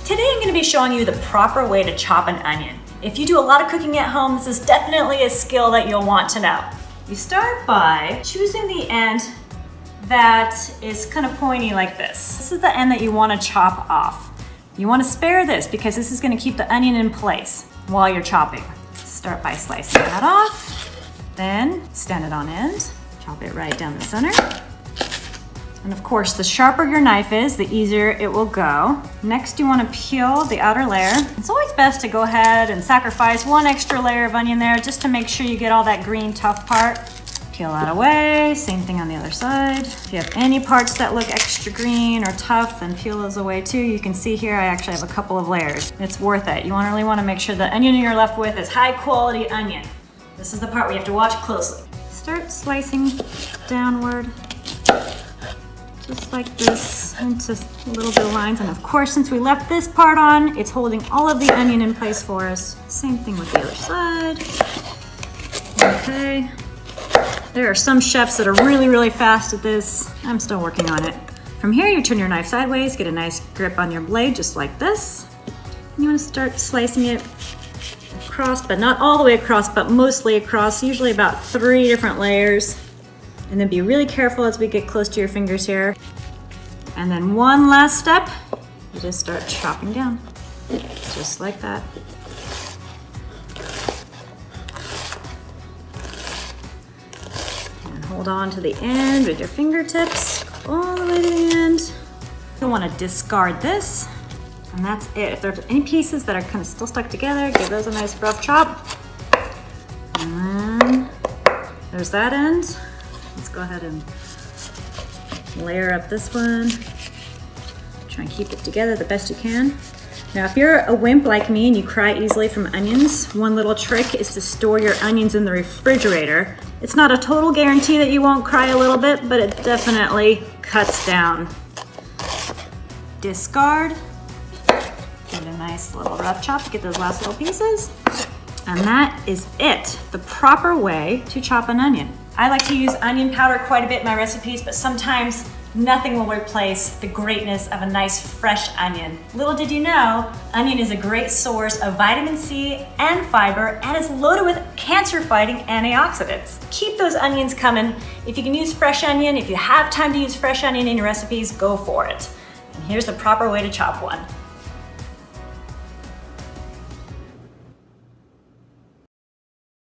Today I'm going to be showing you the proper way to chop an onion. If you do a lot of cooking at home, this is definitely a skill that you'll want to know. You start by choosing the end that is kind of pointy like this. This is the end that you want to chop off. You want to spare this because this is going to keep the onion in place while you're chopping. Start by slicing that off, then stand it on end, chop it right down the center. And of course, the sharper your knife is, the easier it will go. Next, you want to peel the outer layer. It's always best to go ahead and sacrifice one extra layer of onion there just to make sure you get all that green tough part. Peel that away, same thing on the other side. If you have any parts that look extra green or tough, then peel those away too. You can see here I actually have a couple of layers. It's worth it. You really want to make sure the onion you're left with is high quality onion. This is the part where you have to watch closely. Start slicing downward, just like this, into a little bit of lines. And of course, since we left this part on, it's holding all of the onion in place for us. Same thing with the other side. Okay. There are some chefs that are really fast at this. I'm still working on it. From here, you turn your knife sideways, get a nice grip on your blade, just like this. And you want to start slicing it across, but not all the way across, but mostly across, usually about 3 different layers. And then be really careful as we get close to your fingers here. And then one last step, you just start chopping down, just like that. And hold on to the end with your fingertips, all the way to the end. You'll want to discard this, and that's it. If there's any pieces that are kind of still stuck together, give those a nice rough chop. And then there's that end. Let's go ahead and layer up this one. Try and keep it together the best you can. Now, if you're a wimp like me and you cry easily from onions, one little trick is to store your onions in the refrigerator. It's not a total guarantee that you won't cry a little bit, but it definitely cuts down. Discard. Give it a nice little rough chop to get those last little pieces. And that is it, the proper way to chop an onion. I like to use onion powder quite a bit in my recipes, but sometimes nothing will replace the greatness of a nice fresh onion. Little did you know, onion is a great source of vitamin C and fiber and is loaded with cancer-fighting antioxidants. Keep those onions coming. If you can use fresh onion, if you have time to use fresh onion in your recipes, go for it. And here's the proper way to chop one.